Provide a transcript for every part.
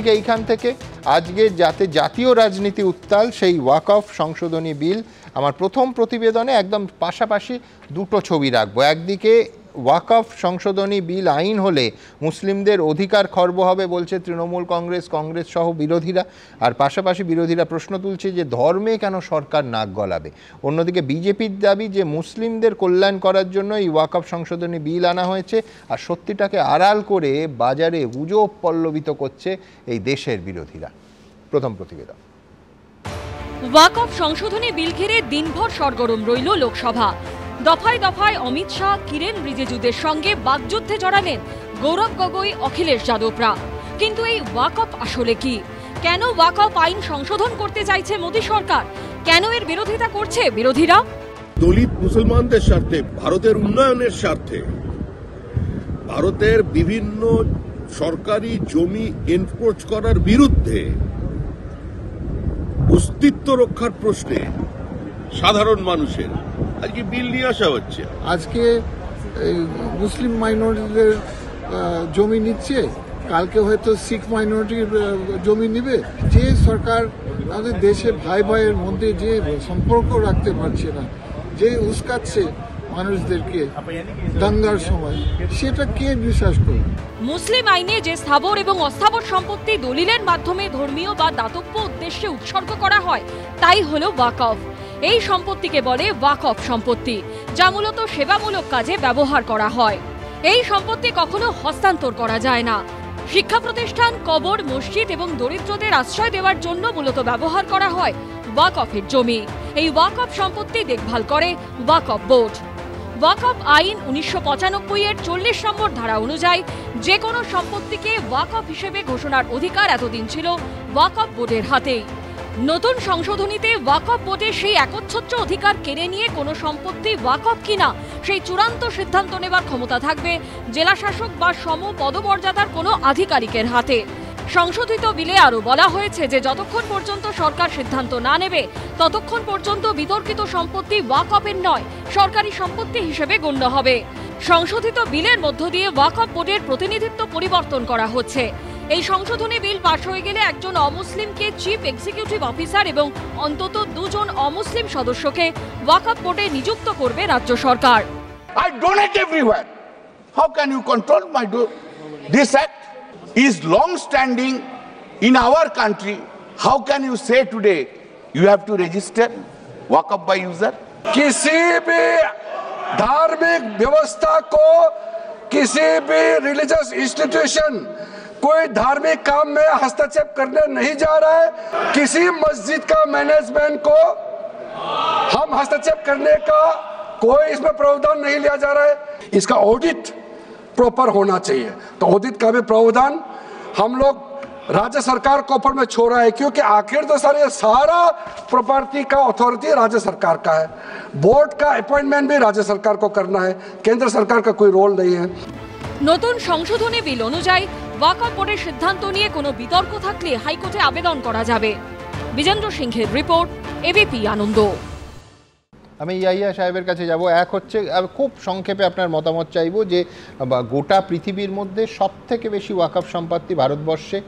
ঠিক এইখান থেকে আজকে যাতে জাতীয় রাজনীতি উত্তাল, সেই ওয়াকফ সংশোধনী বিল, আমার প্রথম প্রতিবেদনে একদম পাশাপাশি দুটো ছবি রাখবো। একদিকে ওয়াকফ সংশোধনী বিল আইন হলে মুসলিমদের অধিকার খর্ব হবে বলছে তৃণমূল কংগ্রেস সহ বিরোধীরা, আর পাশাপাশি বিরোধীরা প্রশ্ন তুলছে যে ধর্মে কেন সরকার নাক গলাবে। অন্যদিকে বিজেপির দাবি যে মুসলিমদের কল্যাণ করার জন্য এই ওয়াকফ সংশোধনী বিল আনা হয়েছে, আর সত্যিটাকে আড়াল করে বাজারে গুজব পল্লবিত করছে এই দেশের বিরোধীরা। প্রথম প্রতিবেদন। ওয়াকফ সংশোধনী বিল ঘিরে দিনভর সরগরম রইল লোকসভা। দফায় দফায় অমিত শাহ, কিরেন রিজিজুদের সঙ্গে বাগযুদ্ধে জড়ালেন গৌরব গগৈ, অখিলেশ যাদবরা। কিন্তু এই ওয়াকফ আসলে কি? কেন ওয়াকফ আইন সংশোধন করতে চাইছে মোদী সরকার? কেন এর বিরোধিতা করছে বিরোধীরা? দলিত মুসলমানদের স্বার্থে, ভারতের উন্নয়নের স্বার্থে, ভারতের বিভিন্ন সরকারি জমি এনক্রোচ করার বিরুদ্ধে, অস্তিত্ব রক্ষার প্রশ্নে সাধারণ মানুষের আজকে বিল নিয়ে আসা হচ্ছে। আজকে মুসলিম মাইনরিটিদের জমি নিচ্ছে, কালকে হয়তো শিখ মাইনরিটির জমি নিবে। যে সরকার আমাদের দেশে ভাই ভাইয়ের মধ্যে যে সম্পর্ক রাখতে পারছে না, যে উস্কাচ্ছে মানুষদেরকে দাঙ্গার সময়, সেটা কে বিশ্বাস করবে? মুসলিম আইনে যে স্থাবর এবং অস্থাবর সম্পত্তি দলিলের মাধ্যমে ধর্মীয় বা দাতব্য উদ্দেশ্যে উৎসর্গ করা হয়, তাই হলো ওয়াকফ। এই সম্পত্তিকে বলে ওয়াকফ সম্পত্তি, যা মূলত সেবামূলক কাজে ব্যবহার করা হয়। এই সম্পত্তি কখনো হস্তান্তর করা যায় না। শিক্ষা প্রতিষ্ঠান, কবর, মসজিদ এবং দরিদ্রদের আশ্রয় দেওয়ার জন্য মূলত ব্যবহার করা হয় ওয়াকফের জমি। এই ওয়াকফ সম্পত্তি দেখভাল করে ওয়াকফ বোর্ড। ওয়াকফ আইন 1995 এর 40 নম্বর ধারা অনুযায়ী যে কোনো সম্পত্তিকে ওয়াকফ হিসেবে ঘোষণার অধিকার এতদিন ছিল ওয়াকফ বোর্ডের হাতেই। নতুন সংশোধনীতে ওয়াকফ বোর্ডের সেই একচ্ছত্র অধিকার কেড়ে নিয়ে কোনো সম্পত্তি ওয়াকফ কিনা সেই চূড়ান্ত সিদ্ধান্ত নেবার ক্ষমতা থাকবে জেলাশাসক বা সম পদমর্যাদার কোনো আধিকারিকের হাতে। সংশোধিত বিলে আরও বলা হয়েছে যে যতক্ষণ পর্যন্ত সরকার সিদ্ধান্ত না নেবে ততক্ষণ পর্যন্ত বিতর্কিত সম্পত্তি ওয়াকফের নয়, সরকারি সম্পত্তি হিসেবে গণ্য হবে। সংশোধিত বিলের মধ্য দিয়ে ওয়াকফ বোর্ডের প্রতিনিধিত্ব পরিবর্তন করা হচ্ছে। এই সংশোধনী বিল পাশ হয়ে গেলে একজন অমুসলিমকে চিফ এক্সিকিউটিভ অফিসার এবং অন্তত 2 জন অমুসলিম সদস্যকে ওয়াকফ বোর্ডে নিযুক্ত করবে রাজ্য সরকার। I donate everywhere. How can you control my this act is long standing in our country. How can you say today you have to register Waqf by user? किसी भी धार्मिक व्यवस्था को, किसी भी रिलीजियस इंस्टीट्यूशन कोई धार्मिक काम में हस्तक्षेप करने नहीं जा रहा है। किसी मस्जिद का मैनेजमेंट को हम हस्तक्षेप करने का कोई इसमें प्रावधान नहीं लिया जा रहा है। इसका ऑडिट प्रॉपर होना चाहिए, तो ऑडिट का भी प्रावधान हम लोग राज्य सरकार को ऊपर में छोड़ रहा है, क्योंकि आखिर तो सर ये सारा प्रॉपर्टी का अथॉरिटी राज्य सरकार का है। बोर्ड का अपॉइंटमेंट भी राज्य सरकार को करना है, केंद्र सरकार का कोई रोल नहीं है। নতুন সংশোধনী বিল অনুযায়ী ওয়াকফ বোর্ডের সিদ্ধান্ত নিয়ে কোনো বিতর্ক থাকলে হাইকোর্টে আবেদন করা যাবে। বিজেন্দ্র সিংহের রিপোর্ট, এবিপি আনন্দ। আমি ইয়াহিয়া সাহেবের কাছে যাব। এক হচ্ছে, খুব সংক্ষেপে আপনার মতামত চাইব যে গোটা পৃথিবীর মধ্যে সবথেকে বেশি ওয়াকফ সম্পত্তি ভারতবর্ষে।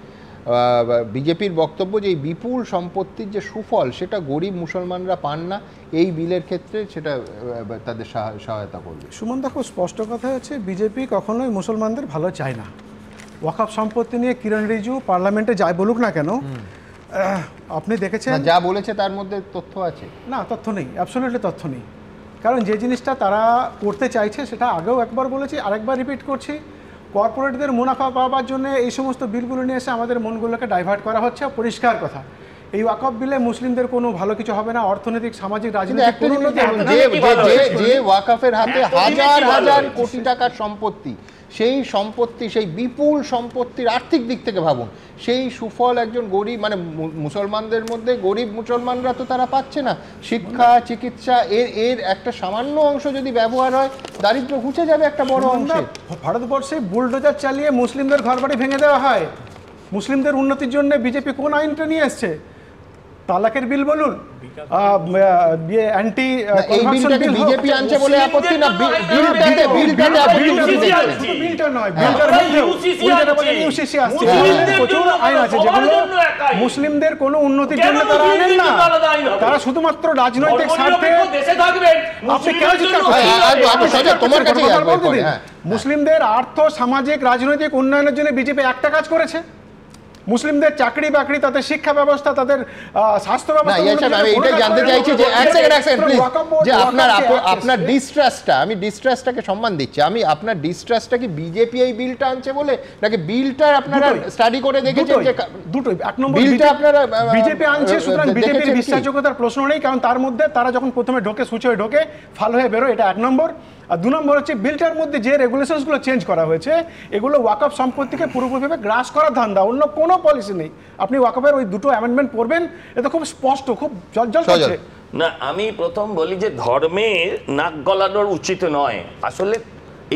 বিজেপির বক্তব্য যে এই বিপুল সম্পত্তির যে সুফল সেটা গরিব মুসলমানরা পান না, এই বিলের ক্ষেত্রে সেটা তাদের সহায়তা করবে। সুমন, খুব স্পষ্ট কথা হচ্ছে বিজেপি কখনোই মুসলমানদের ভালো চায় না। ওয়াকফ সম্পত্তি নিয়ে কিরণ রিজিজু পার্লামেন্টে যাই বলুক না কেন, আপনি দেখেছেন যা বলেছে তার মধ্যে তথ্য আছে? না, তথ্য নেই, অ্যাবসলিউটলি তথ্য নেই। কারণ যে জিনিসটা তারা করতে চাইছে সেটা আগেও একবার বলেছি, আরেকবার রিপিট করছি, কর্পোরেটদের মুনাফা পাওয়ার জন্য এই সমস্ত বিলগুলো নিয়ে এসে আমাদের মনগুলোকে ডাইভার্ট করা হচ্ছে। পরিষ্কার কথা, এই ওয়াকফ বিলে মুসলিমদের কোনো ভালো কিছু হবে না, অর্থনৈতিক, সামাজিক, রাজনৈতিক। যে ওয়াকফের হাতে হাজার হাজার কোটি টাকার সম্পত্তি, সেই সম্পত্তি, সেই বিপুল সম্পত্তির আর্থিক দিক থেকে ভাবুন, সেই সুফল একজন গরিব, মানে মুসলমানদের মধ্যে গরিব মুসলমানরা তো তারা পাচ্ছে না। শিক্ষা, চিকিৎসা, এর একটা সামান্য অংশ যদি ব্যবহার হয়, দারিদ্র্য ঘুচে যাবে একটা বড় অংশ। ভারতবর্ষে বুলডোজার চালিয়ে মুসলিমদের ঘরবাড়ি ভেঙে দেওয়া হয়। মুসলিমদের উন্নতির জন্য বিজেপি কোন আইনটা নিয়ে এসছে? তালাকের বিল বলুন, অ্যান্টি এই বিলটাকে বিজেপি আনছে বলে আপত্তি না, বিলটা নয়, বিলটার মধ্যে ইউসিসি আসছে, প্রচুর আইন আছে যেগুলো মুসলিমদের কোনো উন্নতির জন্য তারা আনেন না, তারা শুধুমাত্র রাজনৈতিক স্বার্থে। আপনি কেন চিন্তা করছেন? মুসলিমদের আর্থ সামাজিক রাজনৈতিক উন্নয়নের জন্য বিজেপি একটা কাজ করেছে, মুসলিমদের চাকরি বাকরি, তাদের শিক্ষা ব্যবস্থা, তাদের স্বাস্থ্য ব্যবস্থা। আমি এটাই জানতে চাইছি যে যে আপনার ডিস্ট্রাস্টটা, আমি ডিস্ট্রাস্টটাকে সম্মান দিচ্ছি, আমি আপনার ডিস্ট্রাস্টটা কি বিজেপি এই বিলটা আনছে বলে, নাকি বিলটা আপনারা স্টাডি করে দেখেছেন? যে দুটোই। এক নম্বর, বিলটা আপনারা বিজেপি আনছে, সুতরাং বিজেপির বিশ্বাসযোগ্যতার প্রশ্ন নেই, কারণ তার মধ্যে তারা যখন প্রথমে ঢোকে, সুচ হয়ে ঢোকে, ফাল হয়ে বেরোয়, এটা এক নম্বর। আর দু নম্বর হচ্ছে বিলটার মধ্যে যে রেগুলেশনসগুলো চেঞ্জ করা হয়েছে, এগুলো ওয়াকফ সম্পত্তিকে পুরোপুরিভাবে গ্রাস করার ধান্দা, অন্য কোনো পলিসি নেই। আপনি ওয়াকফের ওই দুটো অ্যামেন্ডমেন্ট পড়বেন, এটা খুব স্পষ্ট, খুব জলজল করছে। না, আমি প্রথম বলি যে ধর্মের নাক গলানোর উচিত নয়। আসলে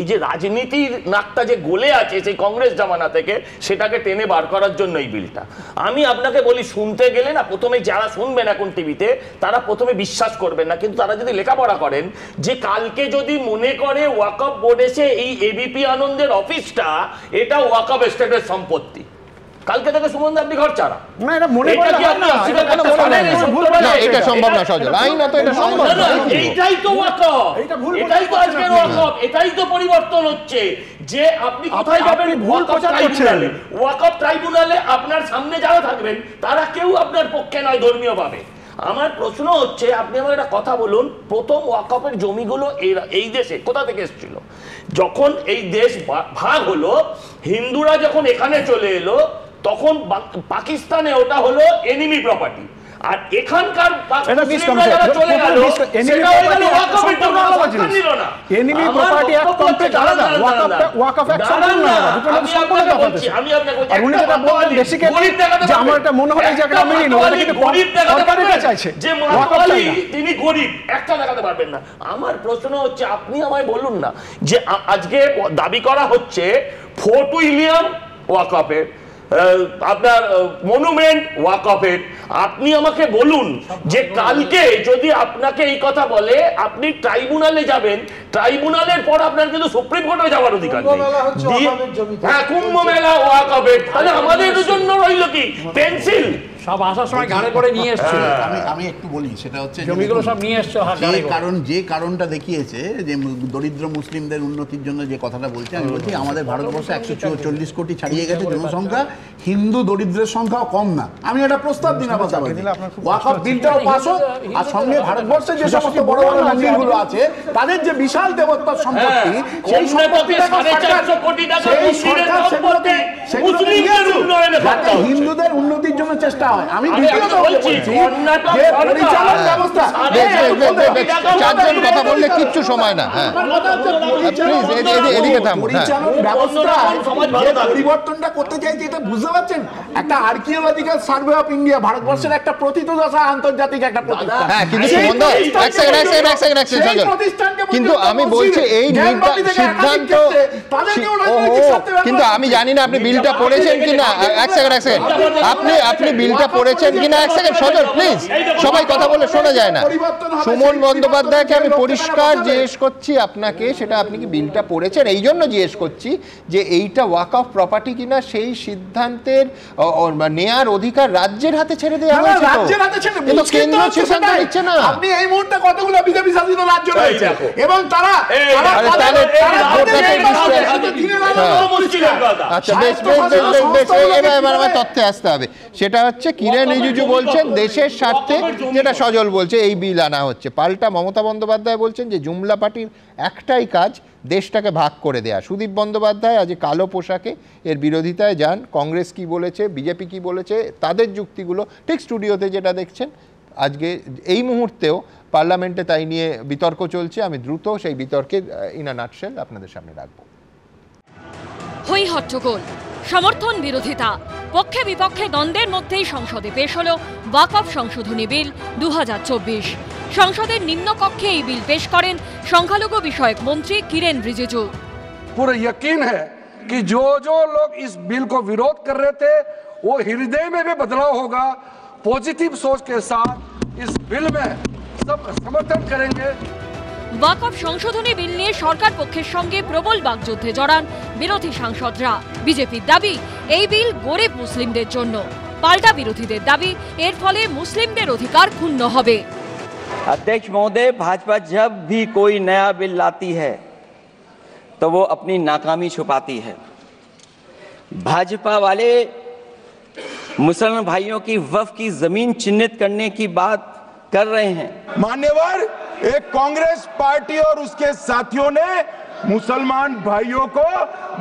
এই যে রাজনীতির নাকটা যে গলে আছে সেই কংগ্রেস জামানা থেকে, সেটাকে টেনে বার করার জন্য এই বিলটা। আমি আপনাকে বলি, শুনতে গেলে না, প্রথমে যারা শুনবেন এখন টিভিতে, তারা প্রথমে বিশ্বাস করবেন না, কিন্তু তারা যদি লেখাপড়া করেন, যে কালকে যদি মনে করে ওয়াকফ বোর্ড এসে এই এবিপি আনন্দের অফিসটা এটা ওয়াকফ এস্টেটের সম্পত্তি, কালকে থেকে সুমন আপনি ঘর ছাড়া। না, এটা মনে করা না, এটা সম্ভব না সজল, আইন তো এটা সম্ভব না। এইটাই তো ওয়াকফ, এটাই তো আজকের ওয়াকফ, এটাই তো পরিবর্তন হচ্ছে। যে আপনি কোথায় যাবেন? ওয়াকফ ট্রাইব্যুনালে আপনার সামনে যারা থাকবেন তারা কেউ আপনার পক্ষে নয় ধর্মীয়ভাবে। আমার প্রশ্ন হচ্ছে, আপনি আমার একটা কথা বলুন, প্রথম ওয়াকফের জমিগুলো এই দেশে কোথা থেকে এসেছিল? যখন এই দেশ ভাগ হলো, হিন্দুরা যখন এখানে চলে এলো, তখন পাকিস্তানে ওটা হলো এনিমি প্রপার্টি, আর এখানকার যারা চলে গেল সেটা হয়ে গেল ওয়াকফের জন্য নিল না। এনিমি প্রপার্টি এক কমপ্লিট আলাদা, ওয়াকফ এক সম্পূর্ণ আলাদা, দুটো সম্পূর্ণ তফাৎ আছে। আমি আপনাকে বলছি, আর উনি যেটা বললেন বেসিক্যালি যে আমার এটা মনে হয় এই জায়গাটা আমি নিই না, ওটা কিন্তু গরিব সরকারই চাইছে যে মাতালি তিনি গরিব, একটা দেখাতে পারবেন না। আমার প্রশ্ন হচ্ছে, আপনি আমায় বলুন না যে আজকে দাবি করা হচ্ছে ফোর্ট উইলিয়াম ওয়াকফের, আপনার মনুমেন্ট ওয়াকফের, আপনি আমাকে বলুন যে কালকে যদি আপনাকে এই কথা বলে আপনি ট্রাইব্যুনালে যাবেন, ট্রাইব্যুনালের পর আপনার কিন্তু সুপ্রিম কোর্টে যাওয়ার অধিকার নেই। হ্যাঁ, কুম্ভ মেলা ওয়াকফের, তাহলে আমাদের জন্য রইল কি? পেন্সিল সব আসার সময় গাড়ি করে নিয়ে এসেছিল। আমি একটু বলি, সেটা হচ্ছে জমিগুলো সব নিয়ে এসছে যে কারণটা দেখিয়েছে যে দরিদ্র মুসলিমদের উন্নতির জন্য যে কথাটা বলছে, আমি বলছি আমাদের ভারতবর্ষে 140 কোটি ছাড়িয়ে গেছে জনসংখ্যা, হিন্দু দরিদ্রের সংখ্যাও কম না। আমি একটা প্রস্তাব দিন, ওয়াকফ বিলটাও পাস হোক, আর সঙ্গে ভারতবর্ষে যে সমস্ত বড় বড় মন্দিরগুলো আছে তাদের যে বিশাল দেবত্বর সম্পত্তি, সেই হিন্দুদের উন্নতির জন্য চেষ্টা। আমি কথা বললে কিচ্ছু সময় না। পরিবর্তনটা করতে চাইছি, এটা বুঝতে পারছেন? একটা আর্কিওলজিক্যাল সার্ভে অফ ইন্ডিয়া, ভারতবর্ষের একটা প্রথিতযশা আন্তর্জাতিক একটা প্রতিষ্ঠান, কিন্তু আমি বলছি এই সিদ্ধান্ত, কিন্তু আমি জানি না আপনি বিলটা পড়েছেন কিনা। এক সেকেন্ড, আপনি বিলটা পড়েছেন কিনা, এক সেকেন্ড সজল প্লিজ, সবাই কথা বলে শোনা যায় না। সুমন বন্দ্যোপাধ্যায়কে আমি পরিষ্কার জিজ্ঞেস করছি আপনাকে, সেটা আপনি কি বিলটা পড়েছেন? এই জন্য জিজ্ঞেস করছি যে এইটা ওয়াকফ প্রপার্টি কিনা সেই সিদ্ধান্তের নেয়ার অধিকার রাজ্যের হাতে ছেড়ে দেওয়া হয়েছে। রাজ্যের হাতে ছেড়ে কেন্দ্র সিদ্ধান্ত নিচ্ছে না। আপনি এই মুহূর্তে কতগুলো বিজেপি শাসিত রাজ্য রয়েছে এবং তারা তথ্যে আসতে হবে। সেটা হচ্ছে কিরেন রিজিজু বলছেন দেশের স্বার্থে, যেটা সজল বলছে এই বিল আনা হচ্ছে। পাল্টা মমতা বন্দ্যোপাধ্যায় বলছেন যে জুমলা পার্টির একটাই কাজ দেশটাকে ভাগ করে দেয়া। সুদীপ বন্দ্যোপাধ্যায় আজ কালো পোশাকে এর বিরোধিতায় যান। কংগ্রেস কি বলেছে, বিজেপি কি বলেছে, তাদের যুক্তিগুলো ঠিক স্টুডিওতে যেটা দেখছেন আজকে এই মুহূর্তেও পার্লামেন্টে তাই নিয়ে বিতর্ক চলছে। আমি দ্রুত সেই বিতর্কের ইন আ নাটশেল আপনাদের সামনে রাখবো। হই হট্টগোল, সমর্থন বিরোধিতা, পক্ষে বিপক্ষে দ্বন্দ্বের মধ্যেই সংসদে পেশ হল ওয়াকফ সংশোধনী বিল 2024। সংসদের নিম্নকক্ষে এই বিল পেশ করেন সংখ্যালঘু বিষয়ক মন্ত্রী কিরেন রিজিজু। पूरा यकीन है कि जो लोग इस बिल को विरोध कर रहे थे वो हृदय में भी बदलाव होगा, पॉजिटिव सोच के साथ इस बिल में सब समर्थन करेंगे। ওয়াকফ সংশোধনী বিল নিয়ে সরকার পক্ষের সঙ্গে প্রবল বাকযুদ্ধে জড়ান বিরোধী সাংসদরা। বিজেপির দাবি এই বিল গরিব মুসলিমদের জন্য, পাল্টা বিরোধীদের দাবি এর ফলে মুসলিমদের অধিকার ক্ষুণ্ণ হবে। अध्यक्ष महोदय, भाजपा जब भी कोई नया बिल लाती है तो वो अपनी नाकामी छुपाती है। भाजपा वाले मुसलमान भाइयों की वक्फ की जमीन चिन्हित करने की बात कर रहे हैं। मान्यवर, एक कांग्रेस पार्टी और उसके साथियों ने मुसलमान भाइयों को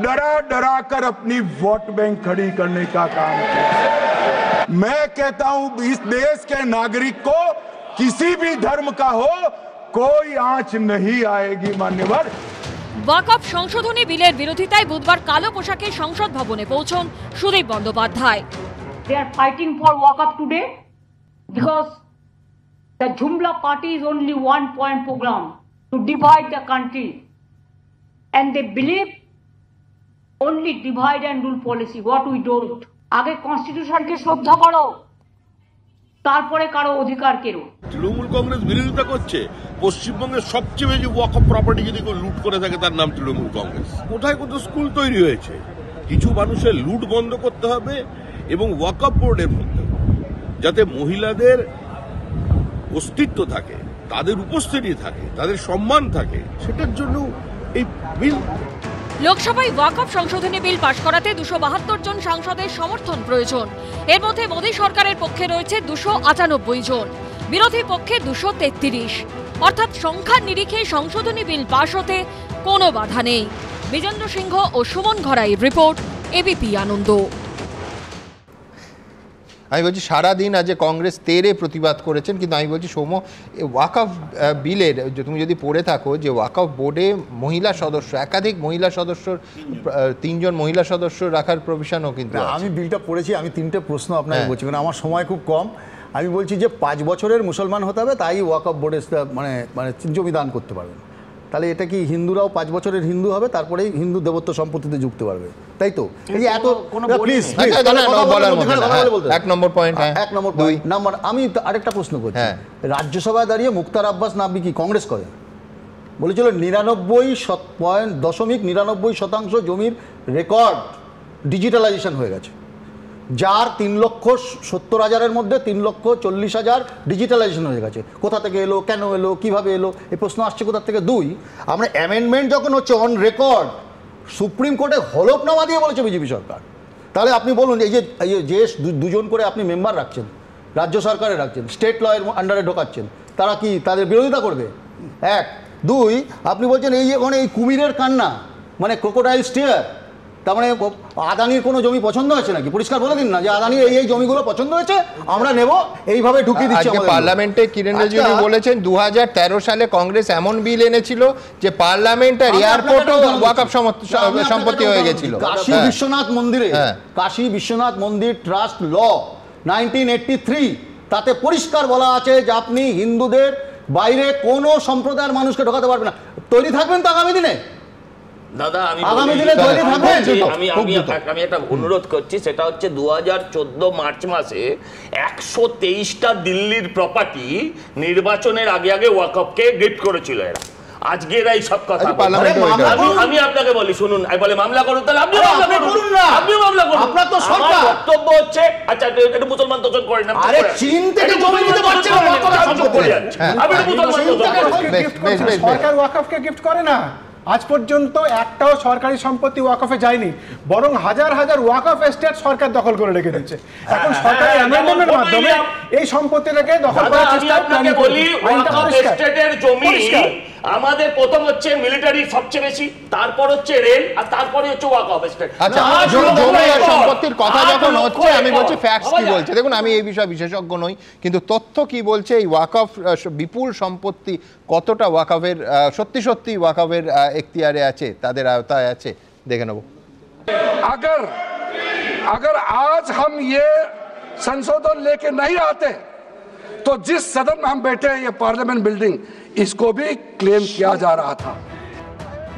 डरा डरा कर अपनी वोट बैंक खड़ी करने का काम किया। मैं कहता हूं इस देश के नागरिक को किसी भी धर्म का हो कोई आंच नहीं आएगी। मान्यवर, ওয়াকফ সংশোধনী বিলের বিরোধিতায় বুধবার কালো পোশাকে সংসদ ভবনে পৌঁছন Sudip Bandyopadhyay. They are fighting for Waqf today because the Jumla party is only one point program to divide the country, and they believe only divide and rule policy. What we don't. আগে কনস্টিটিউশনকে শ্রদ্ধা করো, তারপরে কারো অধিকার কেড়ো। তৃণমূল কংগ্রেস বিরোধিতা করছে। পশ্চিমবঙ্গের সবচেয়ে বেশি ওয়াকফ প্রপার্টি যদি কেউ লুট করে থাকে তার নাম তৃণমূল কংগ্রেস। কোথায় কোথায় স্কুল তৈরি হয়েছে। কিছু মানুষের লুট বন্ধ করতে হবে এবং ওয়াকফ বোর্ডের মধ্যে যাতে মহিলাদের অস্তিত্ব থাকে, তাদের উপস্থিতি থাকে, তাদের সম্মান থাকে, সেটার জন্য এই বিল। লোকসভায় ওয়াকফ সংশোধনী বিল পাশ করাতে 272 জন সাংসদের সমর্থন প্রয়োজন। এর মধ্যে মোদী সরকারের পক্ষে রয়েছে 298 জন, বিরোধী পক্ষে 233। অর্থাৎ সংখ্যার নিরিখে সংশোধনী বিল পাশ হতে কোনো বাধা নেই। বিজেন্দ্র সিংহ ও সুমন ঘরাইয়ের রিপোর্ট, এবিপি আনন্দ। আমি বলছি সারাদিন আজ কংগ্রেস তেরে প্রতিবাদ করেছেন, কিন্তু আমি বলছি সৌম্য, ওয়াকফ বিলের তুমি যদি পড়ে থাকো যে ওয়াকফ বোর্ডে মহিলা সদস্য, একাধিক মহিলা সদস্যর 3 জন মহিলা সদস্য রাখার প্রভিশনও কিন্তু আমি বিলটা পড়েছি। আমি 3টে প্রশ্ন আপনাকে বলছি, কারণ আমার সময় খুব কম। আমি বলছি যে 5 বছরের মুসলমান হতে হবে, তাই ওয়াকফ বোর্ডে মানে জমি দান করতে পারবেন। তাহলে এটা কি হিন্দুরাও 5 বছরের হিন্দু হবে, তারপরেই হিন্দু দেবত্ব সম্পত্তিতে যুক্ত পারবে, তাই তো? এই যে এত please 1 number point. 1 number point number. আমি আরেকটা প্রশ্ন করছি, রাজ্যসভায় দাঁড়িয়ে মুক্তার আব্বাস নাকবি কি কংগ্রেস করে? বলেছিল 99.99% জমির রেকর্ড ডিজিটালাইজেশন হয়ে গেছে, যার 3,70,000-এর মধ্যে 3,40,000 ডিজিটালাইজেশন হয়ে গেছে। কোথা থেকে এলো, কেন এলো, কিভাবে এলো, এই প্রশ্ন আসছে কোথা থেকে? 2, আমরা অ্যামেন্ডমেন্ট যখন হচ্ছে অন রেকর্ড, সুপ্রিম কোর্টে হলফনামা দিয়ে বলেছে বিজেপি সরকার। তাহলে আপনি বলুন, এই যে 2 জন করে আপনি মেম্বার রাখছেন, রাজ্য সরকারে রাখছেন, স্টেট ল এর আন্ডারে ঢোকাচ্ছেন, তারা কি তাদের বিরোধিতা করবে? 1, 2, আপনি বলছেন এই মানে এই কুমিরের কান্না, মানে ক্রোকোডাইল স্টিয়ার, তার মানে আদানির কোনো জমি পছন্দ হয়েছে নাকি? পরিষ্কার বলে দিন না যে আদানির এই জমিগুলো পছন্দ হয়েছে, আমরা নেব, এইভাবে ঢুকিয়ে দিচ্ছি। পার্লামেন্টে কিরণ রিজিজু বলেছেন 2013 সালে কংগ্রেস এমন বিল এনেছিল যে পার্লামেন্ট আর এয়ারপোর্টও ওয়াকফ সম্পত্তি হয়ে গেছিল। কাশী বিশ্বনাথ মন্দিরে, কাশী বিশ্বনাথ মন্দির ট্রাস্ট ল 1983, তাতে পরিষ্কার বলা আছে যে আপনি হিন্দুদের বাইরে কোনো সম্প্রদায়ের মানুষকে ঢোকাতে পারবেন না। তৈরি থাকবেন তো আগামী দিনে? দাদা আমি একটা অনুরোধ করছি, সেটা হচ্ছে 2014 মার্চ মাসে 123টা দিল্লির প্রপার্টি নির্বাচনের আগে আগে ওয়াকফকে গিফট করেছিল এরা। আজকে এরা এই সব কথা আমি আপনাকে বলি, শুনুন, বলে মামলা করুন, তাহলে আপনি মামলা করুন না, আপনি মামলা করুন। আপনার তো সরকার বক্তব্য হচ্ছে, আচ্ছা এটা মুসলমান তোষণ করেন না, আরে চীন থেকে জমি নিতে পারছে না, আপনি মুসলমান সরকার ওয়াকফকে গিফট করে না। আজ পর্যন্ত একটাও সরকারি সম্পত্তি ওয়াকফে যায়নি, বরং হাজার হাজার ওয়াকফ এস্টেট সরকার দখল করে রেখে দিচ্ছে। এখন সরকারি অ্যামেন্ডমেন্টের মাধ্যমে এই সম্পত্তিটাকে দখল করার চেষ্টা বলি। ওয়াকফ এস্টেটের জমি আমাদের প্রথম হচ্ছে মিলিটারি সবচেয়ে বেশি, তারপর হচ্ছে রেল, আর তারপরে হচ্ছে ওয়াকফ এস্টেট। আচ্ছা, জমি আর সম্পত্তির কথা যখন হচ্ছে, আমি বলছি ফ্যাক্টস কি বলছে। দেখুন, আমি এই বিষয়ে বিশেষজ্ঞ নই, কিন্তু তথ্য কি বলছে, এই ওয়াকফ বিপুল সম্পত্তি কতটা ওয়াকফের সত্যি সত্যি ওয়াকফের এখতিয়ারে আছে, তাদের আওতায় আছে, দেখে নেব। अगर आज हम ये संशोधन लेके नहीं आते तो जिस सदन में हम बैठे हैं, ये पार्लियामेंट बिल्डिंग, इसको भी क्लेम किया जा रहा था।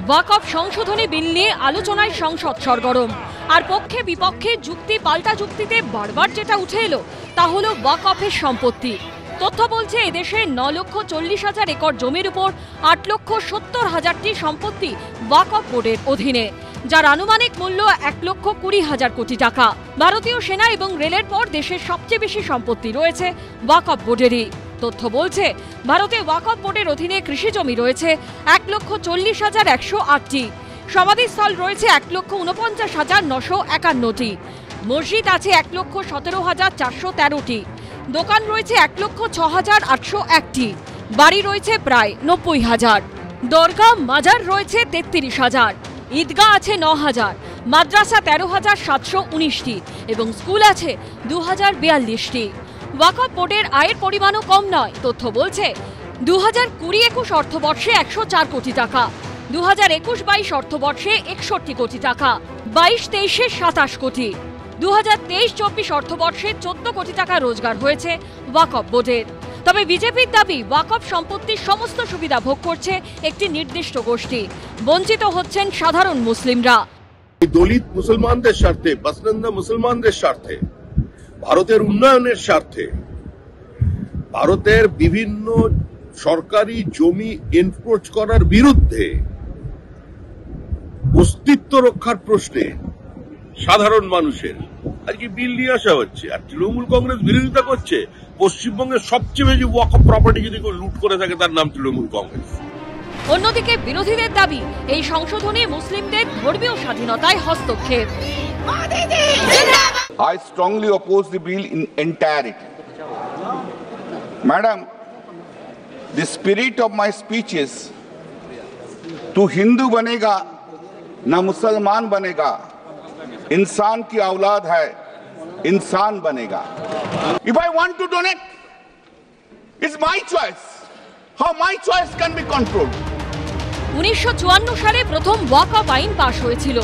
ওয়াকফ সংশোধনী বিল নিয়ে আলোচনায় সংসদ সরগরম, আর পক্ষে বিপক্ষে যুক্তি পাল্টা যুক্তিতে বারবার যেটা উঠে এলো তা হলো ওয়াকফের সম্পত্তি। তথ্য বলছে এদেশে 9,40,000 একর জমির উপর 8,70,000টি সম্পত্তি ওয়াকফ বোর্ডের অধীনে, যার আনুমানিক মূল্য 1,20,000 কোটি টাকা। ভারতীয় সেনা এবং রেলের পর দেশের সবচেয়ে বেশি সম্পত্তি রয়েছে ওয়াকফ বোর্ডেরই। তথ্য বলছে ভারতে ওয়াকফ বোর্ডের অধীনে কৃষি জমি রয়েছে 1,40,108টি, সমাধিস্থল রয়েছে 1,49,951টি, মসজিদ আছে 1,17,413টি, দোকান রয়েছে 1,06,801টি, বাড়ি রয়েছে প্রায় 90,000, দরগা মাজার রয়েছে 33,000, ঈদগাহ আছে 9,000, মাদ্রাসা 13,719টি এবং স্কুল আছে 2,042টি। ওয়াকফ বোর্ডের আয়ের পরিমাণও কম নয়। তথ্য বলছে 2020-21 অর্থবর্ষে 104 কোটি টাকা, 2021-22 অর্থবর্ষে 61 কোটি টাকা, 22-23-এ 27 কোটি, 2023-24 অর্থবর্ষে 14 কোটি টাকা রোজগার হয়েছে ওয়াকফ বোর্ডের। তবে বিজেপির দাবি ওয়াকফ সম্পত্তির সমস্ত সুবিধা ভোগ করছে একটি নির্দিষ্ট গোষ্ঠী, বঞ্চিত হচ্ছেন সাধারণ মুসলিমরা। দলিত মুসলমানদের স্বার্থে, বাসিন্দা মুসলমানদের স্বার্থে, ভারতের উন্নয়নের স্বার্থে ভারতের বিভিন্ন সরকারি জমি এনক্রোচ করার বিরুদ্ধে অস্তিত্ব রক্ষার প্রশ্নে সাধারণ মানুষের আজকে বিল নিয়ে আসা হচ্ছে। আর তৃণমূল কংগ্রেস বিরোধিতা করছে পশ্চিমবঙ্গের সবচেয়ে বেশি ওয়াকফ প্রপার্টি যদি কেউ লুট করে থাকে তার নাম তৃণমূল কংগ্রেস। অন্যদিকে বিরোধীদের দাবি এই সংশোধনে মুসলিমদের ধর্মীয় স্বাধীনতায় হস্তক্ষেপ। I strongly oppose the bill in entirety. Madam, the spirit of my speech is, तू हिंदू बनेगा ना मुसलमान बनेगा, इंसान की औलाद है, इंसान बनेगा. If I want to donate, it's my choice. How my choice can be controlled? 1954 সালে প্রথম ওয়াকফ আইন পাশ হয়েছিল।